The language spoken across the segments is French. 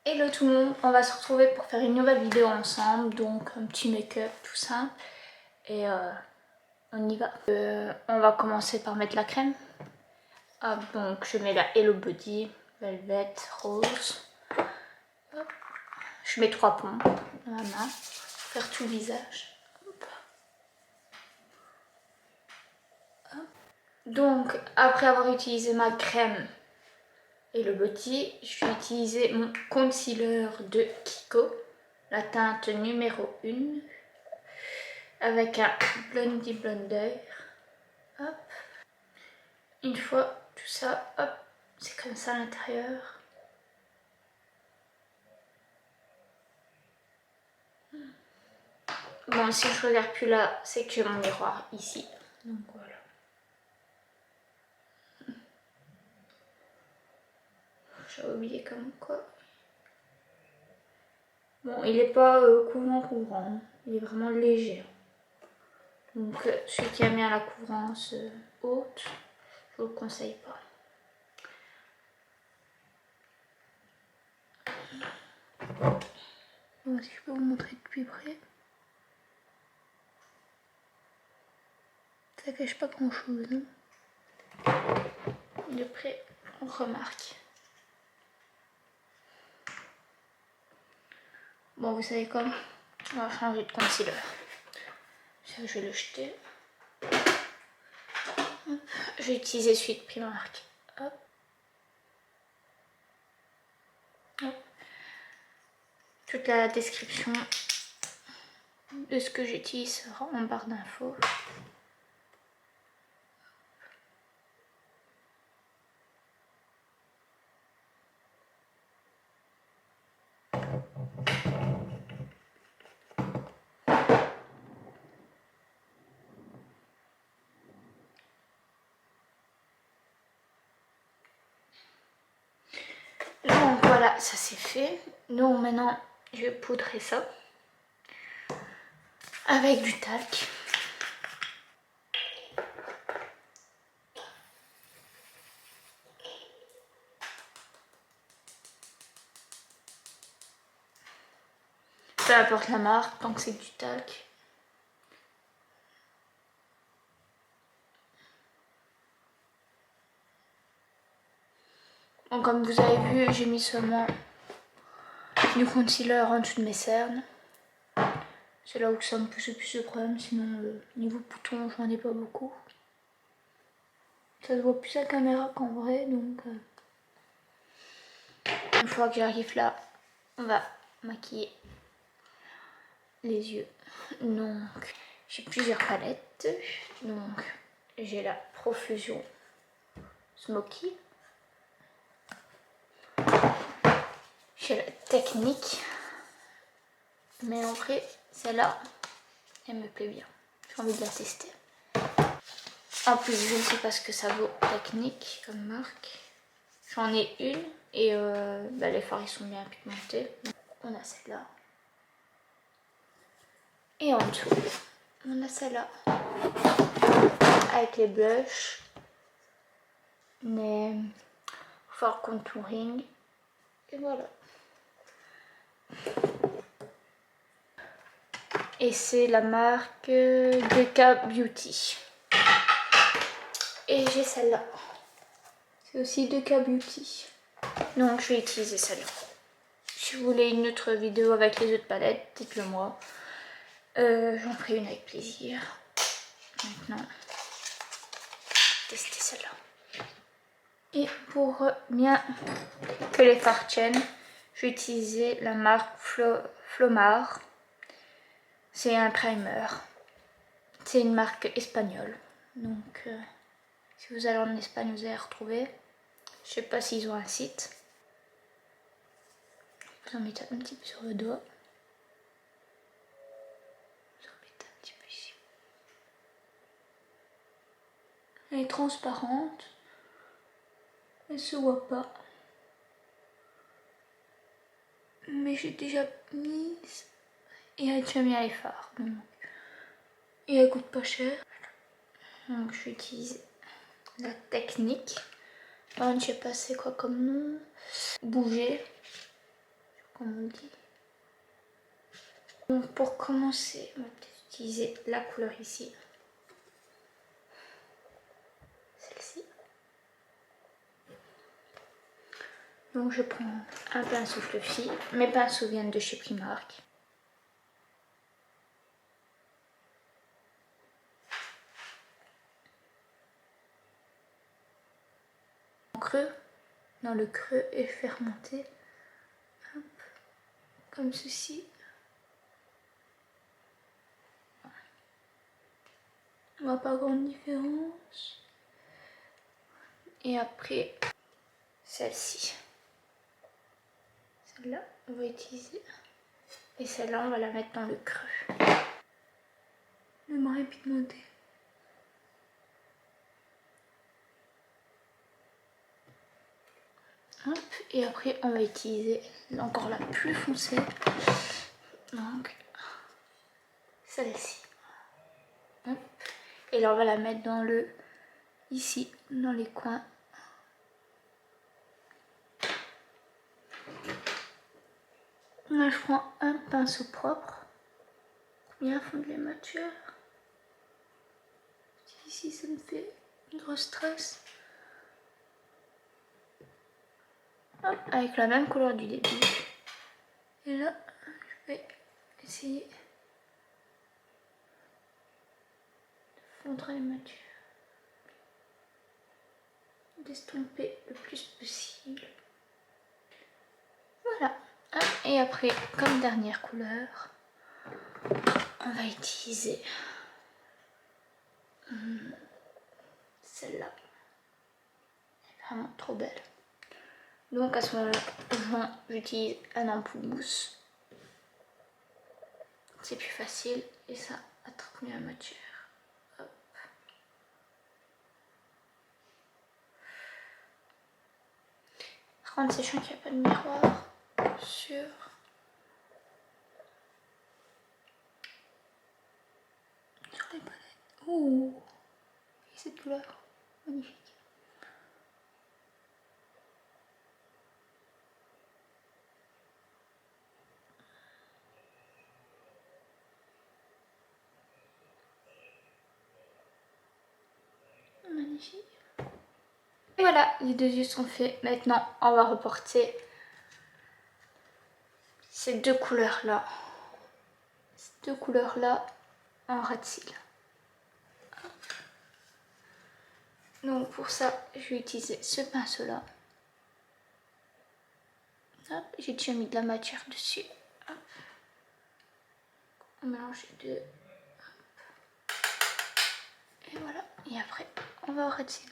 Hello tout le monde, on va se retrouver pour faire une nouvelle vidéo ensemble, donc un petit make-up tout simple et on y va. On va commencer par mettre la crème. Donc je mets la Hello Body Velvet Rose. Hop. Je mets 3 pompes dans la main pour faire tout le visage. Hop. Hop. Donc après avoir utilisé ma crème et le body, je vais utiliser mon concealer de Kiko, la teinte numéro 1, avec un Blondie Blonder. Hop. Une fois tout ça, hop, c'est comme ça à l'intérieur. Bon, si je regarde plus là, c'est que j'ai mon miroir ici. Donc voilà. J'ai oublié comme quoi. Bon, il n'est pas couvrant, il est vraiment léger. Donc celui qui aime bien la couvrance haute, je vous le conseille pas. Bon, si je peux vous montrer de plus près. Ça cache pas grand chose. Hein. De près, on remarque. Bon, vous savez quoi? On va changer de concealer. Ça, je vais le jeter. Hop. Je vais utiliser celui de Primark. Hop. Hop. Toute la description de ce que j'utilise sera en barre d'infos. Donc voilà, ça c'est fait. Donc maintenant, je vais poudrer ça avec du talc. Peu importe la marque, tant que c'est du talc. Donc comme vous avez vu, j'ai mis seulement du concealer en dessous de mes cernes. C'est là où ça me pose le plus de problème, sinon niveau bouton, j'en ai pas beaucoup. Ça se voit plus à la caméra qu'en vrai, donc... Une fois que j'arrive là, on va maquiller les yeux. Donc, j'ai plusieurs palettes. Donc, j'ai la Profusion Smoky. J'ai la Technique. Mais en vrai, celle-là, elle me plaît bien. J'ai envie de la tester. En plus, je ne sais pas ce que ça vaut Technique comme marque. J'en ai une et les fards ils sont bien pigmentés. On a celle-là. Et en dessous, on a celle-là. Avec les blushs. Les fort contouring. Et voilà. Et c'est la marque 2K Beauty. Et j'ai celle-là. C'est aussi 2K Beauty. Donc je vais utiliser celle-là. Si vous voulez une autre vidéo avec les autres palettes, dites-le moi. J'en ferai une avec plaisir. Maintenant, tester celle-là. Et pour bien que les fards tiennent, je vais utiliser la marque Flomar. C'est un primer. C'est une marque espagnole. Donc, si vous allez en Espagne, vous allez retrouver. Je sais pas s'ils ont un site. Vous en mettez un petit peu sur le doigt. Vous en mettez un petit peu ici. Elle est transparente. Elle se voit pas. Mais j'ai déjà mise. Et elle tient bien les fards. Donc. Et elle coûte pas cher. Donc je vais utiliser la Technique. Je sais pas c'est quoi comme nom. Bouger. comme on dit. Donc pour commencer, on va peut-être utiliser la couleur ici. Celle-ci. Donc je prends un pinceau fluffy. Mes pinceaux viennent de chez Primark. Creux, dans le creux et faire monter. Hop, comme ceci. On voit pas grande différence. Et après, celle-ci. Celle-là, on va utiliser. Et celle-là, on va la mettre dans le creux. Le marron pigmenté. Hop, et après, on va utiliser encore la plus foncée. Donc, celle-ci. Et là, on va la mettre dans le... ici, dans les coins. Là, je prends un pinceau propre. Bien fondre les matières. Ici, ça me fait une grosse trace. Hop, avec la même couleur du début. Et là, je vais essayer de fondre les matières. D'estomper le plus possible. Voilà. Et après, comme dernière couleur, on va utiliser celle-là. Elle est vraiment trop belle. Donc à ce moment-là, j'utilise un ampoule mousse. C'est plus facile et ça attrape mieux la matière. Hop. Par contre, sachant qu'il n'y a pas de miroir sur les palettes. Ouh, et cette couleur, magnifique. Magnifique. Et voilà, les deux yeux sont faits. Maintenant, on va reporter ces deux couleurs-là. Ces deux couleurs-là en ras de cils. Donc pour ça, je vais utiliser ce pinceau-là. J'ai déjà mis de la matière dessus. Hop. On mélange les deux. Hop. Et voilà. Et après, on va au ras de cils.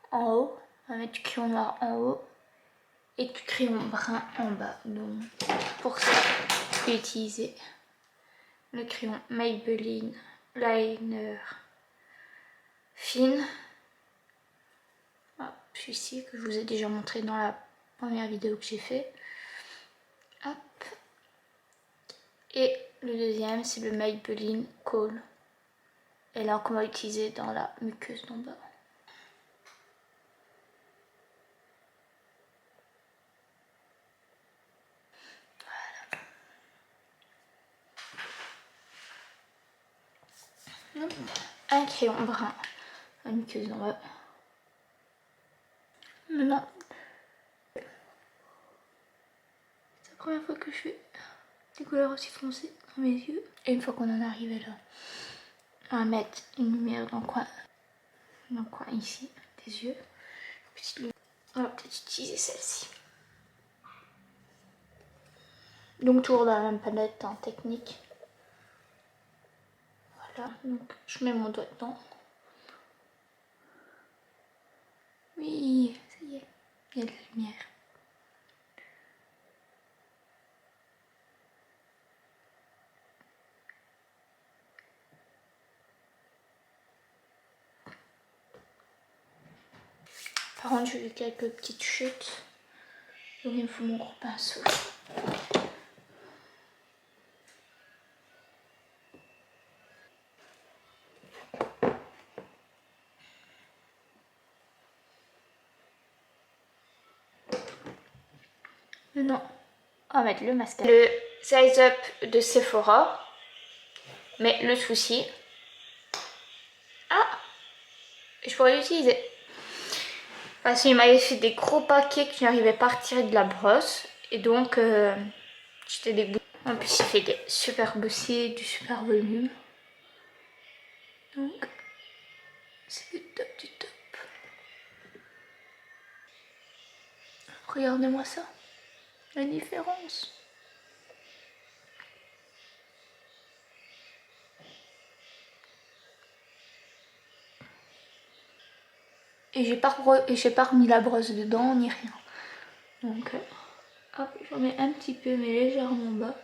En haut, on va mettre du crayon noir en haut et du crayon brun en bas. Donc pour ça, je vais utiliser le crayon Maybelline Liner Fine. Ah, celui-ci que je vous ai déjà montré dans la première vidéo que j'ai fait. Hop. Et le deuxième, c'est le Maybelline Kohl. Et là, qu'on va utiliser dans la muqueuse d'en bas. Voilà. Un crayon brun, la muqueuse d'en bas. Maintenant, c'est la première fois que je fais des couleurs aussi foncées dans mes yeux. Et une fois qu'on en est arrivé là, on va mettre une lumière dans le coin ici des yeux. On va peut-être utiliser celle-ci. Donc toujours dans la même palette en technique. Voilà, donc je mets mon doigt dedans. Oui, ça y est, il y a de la lumière. Par contre, j'ai eu quelques petites chutes. Donc il me faut mon gros pinceau. Non, on va mettre le mascara. Le Size Up de Sephora. Mais le souci... Ah, je pourrais l'utiliser. Parce qu'il m'avait fait des gros paquets que je n'arrivais pas à retirer de la brosse. Et donc, j'étais dégoûtée. En plus, il fait des super bossés, du super volume. Donc, c'est du top du top. Regardez-moi ça. La différence. Et j'ai pas remis la brosse dedans ni rien. Donc, hop, j'en mets un petit peu, mais légèrement bas.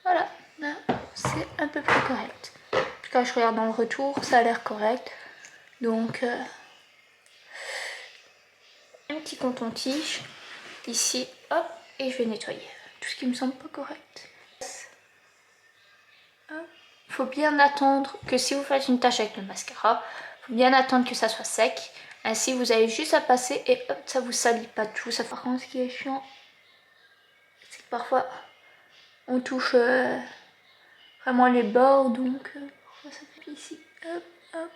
Voilà, là, c'est un peu plus correct. En tout cas, je regarde dans le retour, ça a l'air correct. Donc, un petit coton-tige ici, hop, et je vais nettoyer tout ce qui me semble pas correct. Il faut bien attendre que si vous faites une tache avec le mascara, il faut bien attendre que ça soit sec. Ainsi, vous avez juste à passer et hop, ça vous salit pas tout. Ça, par contre, ce qui est chiant, c'est que parfois on touche vraiment les bords, donc ça fait ici, hop, hop.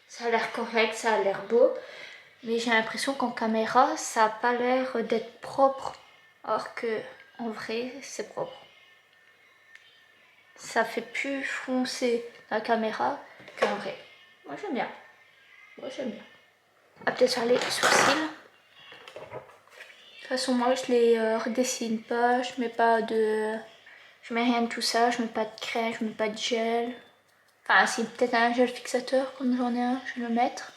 Ça a l'air correct, ça a l'air beau, mais j'ai l'impression qu'en caméra, ça n'a pas l'air d'être propre, alors que en vrai, c'est propre. Ça fait plus foncé la caméra qu'en vrai. Moi j'aime bien. Moi j'aime bien. On va peut-être faire les sourcils. De toute façon, moi je les redessine pas, je mets pas de... Je mets rien de tout ça, je mets pas de crème, je mets pas de gel. Enfin, si, peut-être un gel fixateur, comme j'en ai un, je vais le mettre.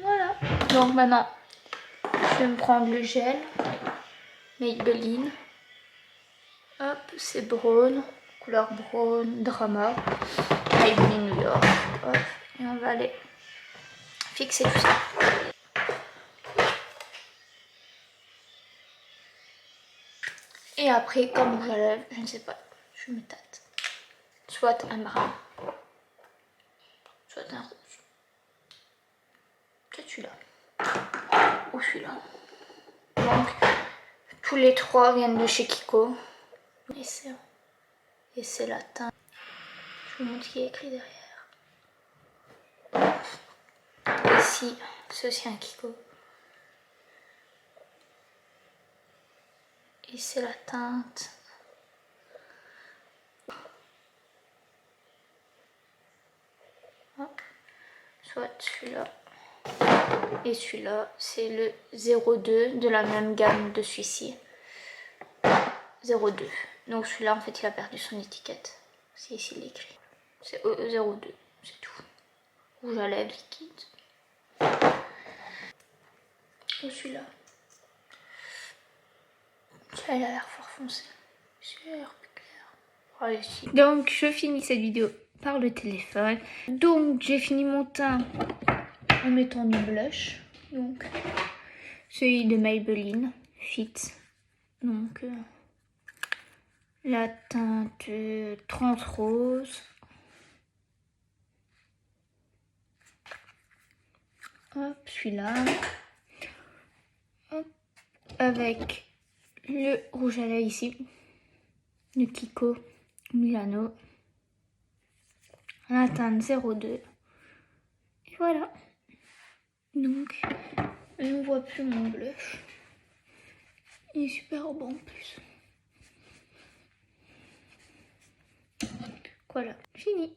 Voilà. Donc maintenant, je vais me prendre le gel Maybelline. Hop, c'est Brown, couleur Brown Drama. Maybelline New York. Hop, et on va aller fixer tout ça. Et après, comme rouge à lèvres, je ne sais pas, je me tâte. Soit un brun, soit un rouge. Peut-être celui-là. Ou celui-là. Donc, tous les trois viennent de chez Kiko. Et c'est la teinte. Je vous montre ce qui est écrit derrière. Ici, ceci est un Kiko. Et c'est la teinte. Hop. Soit celui-là. Et celui-là, c'est le 02 de la même gamme de celui-ci. 02. Donc celui-là, en fait, il a perdu son étiquette. C'est ici l'écrit. C'est 02, c'est tout. Rouge à lèvres liquide. Et celui-là. Ça, il a l'air fort foncé. C'est l'air plus clair. Allez, si. Donc, je finis cette vidéo par le téléphone. Donc, j'ai fini mon teint en mettant du blush. Donc, celui de Maybelline Fit. Donc, la teinte 30 rose. Hop, celui-là. Hop, avec le rouge à lèvres ici. Le Kiko Milano. La teinte 02. Et voilà. Donc, je ne vois plus mon blush. Il est super bon en plus. Voilà, fini.